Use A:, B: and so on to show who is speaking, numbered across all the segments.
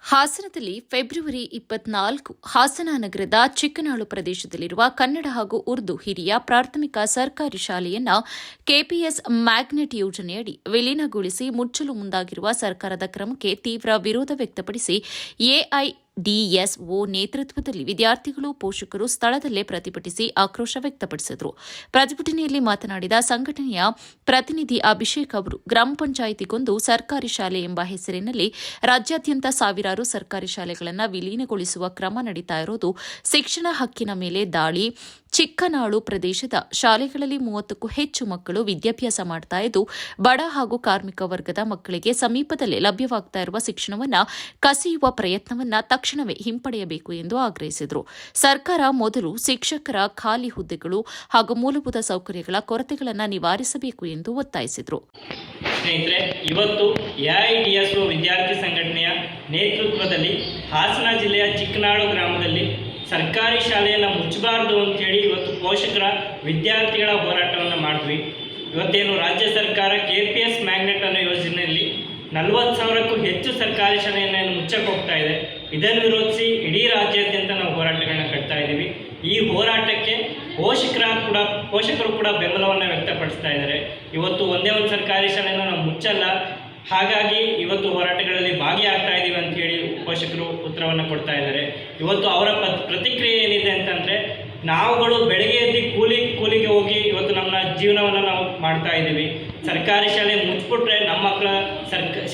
A: ಹಾಸನದಲ್ಲಿ ಫೆಬ್ರವರಿ 24 ಹಾಸನ ನಗರದ ಚಿಕ್ಕನಾಳು ಪ್ರದೇಶದಲ್ಲಿರುವ ಕನ್ನಡ ಹಾಗೂ ಉರ್ದು ಹಿರಿಯ ಪ್ರಾಥಮಿಕ ಸರ್ಕಾರಿ ಶಾಲೆಯನ್ನು ಕೆಪಿಎಸ್ ಮ್ಯಾಗ್ನೆಟ್ ಯೋಜನೆಯಡಿ ವಿಲೀನಗೊಳಿಸಿ ಮುಚ್ಚಲು ಮುಂದಾಗಿರುವ ಸರ್ಕಾರದ ಕ್ರಮಕ್ಕೆ ತೀವ್ರ ವಿರೋಧ ವ್ಯಕ್ತಪಡಿಸಿ ಎಐಡಿಎಸ್ಒ ನೇತೃತ್ವದಲ್ಲಿ ವಿದ್ಯಾರ್ಥಿಗಳು ಪೋಷಕರು ಸ್ಥಳದಲ್ಲೇ ಪ್ರತಿಭಟಿಸಿ ಆಕ್ರೋಶ ವ್ಯಕ್ತಪಡಿಸಿದರು. ಪ್ರತಿಭಟನೆಯಲ್ಲಿ ಮಾತನಾಡಿದ ಸಂಘಟನೆಯ ಪ್ರತಿನಿಧಿ ಅಭಿಷೇಕ್ ಅವರು ಗ್ರಾಮ ಪಂಚಾಯಿತಿಗೊಂದು ಸರ್ಕಾರಿ ಶಾಲೆ ಎಂಬ ಹೆಸರಿನಲ್ಲಿ ರಾಜ್ಯಾದ್ಯಂತ ಸಾವಿರಾರು ಸರ್ಕಾರಿ ಶಾಲೆಗಳನ್ನು ವಿಲೀನಗೊಳಿಸುವ ಕ್ರಮ ನಡೀತಾ ಇರೋದು ಶಿಕ್ಷಣ ಹಕ್ಕಿನ ಮೇಲೆ ದಾಳಿ. ಚಿಕ್ಕನಾಳು ಪ್ರದೇಶದ ಶಾಲೆಗಳಲ್ಲಿ 30ಕ್ಕೂ ಹೆಚ್ಚು ಮಕ್ಕಳು ವಿದ್ಯಾಭ್ಯಾಸ ಮಾಡ್ತಾ ಇದ್ದು ಬಡ ಹಾಗೂ ಕಾರ್ಮಿಕ ವರ್ಗದ ಮಕ್ಕಳಿಗೆ ಸಮೀಪದಲ್ಲೇ ಲಭ್ಯವಾಗ್ತಾ ಇರುವ ಶಿಕ್ಷಣವನ್ನು ಕಸಿಯುವ ಪ್ರಯತ್ನವನ್ನು ತಕ್ಷಣವೇ ಹಿಂಪಡೆಯಬೇಕು ಎಂದು ಆಗ್ರಹಿಸಿದರು. ಸರ್ಕಾರ ಮೊದಲು ಶಿಕ್ಷಕರ ಖಾಲಿ ಹುದ್ದೆಗಳು ಹಾಗೂ ಮೂಲಭೂತ ಸೌಕರ್ಯಗಳ ಕೊರತೆಗಳನ್ನು ನಿವಾರಿಸಬೇಕು ಎಂದು ಒತ್ತಾಯಿಸಿದರು.
B: ಸ್ನೇಹಿತರೆ, ಇವತ್ತು ಎಐಡಿಎಸ್ಒ ವಿದ್ಯಾರ್ಥಿ ಸಂಘಟನೆಯ ನೇತೃತ್ವದಲ್ಲಿ ಹಾಸನ ಜಿಲ್ಲೆಯ ಚಿಕ್ಕನಾಳು ಗ್ರಾಮದಲ್ಲಿ ಸರ್ಕಾರಿ ಶಾಲೆಯನ್ನು ಮುಚ್ಚಬಾರದು ಅಂತೇಳಿ ಇವತ್ತು ಪೋಷಕರ ವಿದ್ಯಾರ್ಥಿಗಳ ಹೋರಾಟವನ್ನು ಮಾಡಿದ್ವಿ. ಇವತ್ತೇನು ರಾಜ್ಯ ಸರ್ಕಾರ ಕೆಪಿಎಸ್ ಮ್ಯಾಗ್ನೆಟ್ ಅನ್ನೋ ಯೋಜನೆಯಲ್ಲಿ 40,000ಕ್ಕೂ ಹೆಚ್ಚು ಸರ್ಕಾರಿ ಶಾಲೆಯನ್ನು ಮುಚ್ಚಕ್ಕೆ ಹೋಗ್ತಾ ಇದೆ. ಇದನ್ನು ವಿರೋಧಿಸಿ ಇಡೀ ರಾಜ್ಯಾದ್ಯಂತ ನಾವು ಹೋರಾಟಗಳನ್ನ ಕಟ್ತಾ ಇದ್ದೀವಿ. ಈ ಹೋರಾಟಕ್ಕೆ ಪೋಷಕರು ಕೂಡ ಬೆಂಬಲವನ್ನು ವ್ಯಕ್ತಪಡಿಸ್ತಾ ಇದ್ದಾರೆ. ಇವತ್ತು ಒಂದೇ ಒಂದು ಸರ್ಕಾರಿ ಶಾಲೆಯನ್ನು ನಾವು ಮುಚ್ಚಲ್ಲ, ಹಾಗಾಗಿ ಇವತ್ತು ಹೋರಾಟಗಳಲ್ಲಿ ಭಾಗಿಯಾಗ್ತಾ ಇದ್ದೀವಿ ಅಂತ ಹೇಳಿ ಪೋಷಕರು ಉತ್ತರವನ್ನು ಕೊಡ್ತಾ ಇದ್ದಾರೆ. ಇವತ್ತು ಅವರ ಪ್ರತಿಕ್ರಿಯೆ ಏನಿದೆ ಅಂತಂದರೆ, ನಾವುಗಳು ಬೆಳಗ್ಗೆ ಎದ್ದು ಕೂಲಿಗೆ ಹೋಗಿ ಇವತ್ತು ನಮ್ಮ ಜೀವನವನ್ನು ನಾವು ಮಾಡ್ತಾ ಇದ್ದೀವಿ. ಸರ್ಕಾರಿ ಶಾಲೆ ಮುಚ್ಚಿಬಿಟ್ರೆ ನಮ್ಮ ಮಕ್ಕಳ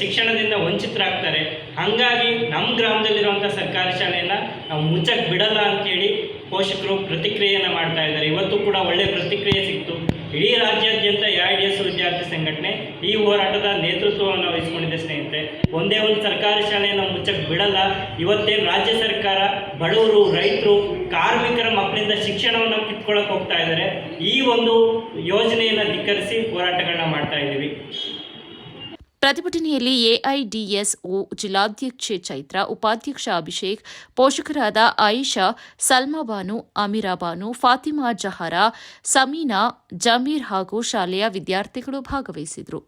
B: ಶಿಕ್ಷಣದಿಂದ ವಂಚಿತರಾಗ್ತಾರೆ. ಹಾಗಾಗಿ ನಮ್ಮ ಗ್ರಾಮದಲ್ಲಿರುವಂಥ ಸರ್ಕಾರಿ ಶಾಲೆಯನ್ನು ನಾವು ಮುಚ್ಚಕ್ಕೆ ಬಿಡಲ್ಲ ಅಂತೇಳಿ ಪೋಷಕರು ಪ್ರತಿಕ್ರಿಯೆಯನ್ನು ಮಾಡ್ತಾ ಇದ್ದಾರೆ. ಇವತ್ತು ಕೂಡ ಒಳ್ಳೆಯ ಪ್ರತಿಕ್ರಿಯೆ ಸಿಕ್ತು. ಇಡೀ ರಾಜ್ಯಾದ್ಯಂತ ಎಐಡಿಎಸ್ ವಿದ್ಯಾರ್ಥಿ ಸಂಘಟನೆ ಈ ಹೋರಾಟದ ನೇತೃತ್ವವನ್ನು ವಹಿಸಿಕೊಂಡಿದೆ. ಸ್ನೇಹಿತರೆ, ಒಂದೇ ಒಂದು ಸರ್ಕಾರಿ ಶಾಲೆಯನ್ನು ಮುಚ್ಚಕ್ಕೆ ಬಿಡಲ್ಲ. ಇವತ್ತೇನು ರಾಜ್ಯ ಸರ್ಕಾರ ಬಡವರು, ರೈತರು, ಕಾರ್ಮಿಕರ ಮಕ್ಕಳಿಂದ ಶಿಕ್ಷಣವನ್ನು ಕಿತ್ಕೊಳ್ಳೋಕೆ ಹೋಗ್ತಾ ಇದ್ದಾರೆ. ಈ ಒಂದು ಯೋಜನೆಯನ್ನು ಧಿಕ್ಕರಿಸಿ ಹೋರಾಟಗಳನ್ನ ಮಾಡ್ತಾ ಇದ್ದೀವಿ.
A: ಪ್ರತಿಭಟನೆಯಲ್ಲಿ ಎಐಡಿಎಸ್ಒ ಜಿಲ್ಲಾಧ್ಯಕ್ಷೆ ಚೈತ್ರ, ಉಪಾಧ್ಯಕ್ಷ ಅಭಿಷೇಕ್, ಪೋಷಕರಾದ ಆಯಿಷಾ, ಸಲ್ಮಾ ಬಾನು, ಅಮೀರಾ ಬಾನು, ಫಾತಿಮಾ ಜಹರಾ, ಸಮೀನಾ, ಜಮೀರ್ ಹಾಗೂ ಶಾಲೆಯ ವಿದ್ಯಾರ್ಥಿಗಳು ಭಾಗವಹಿಸಿದರು.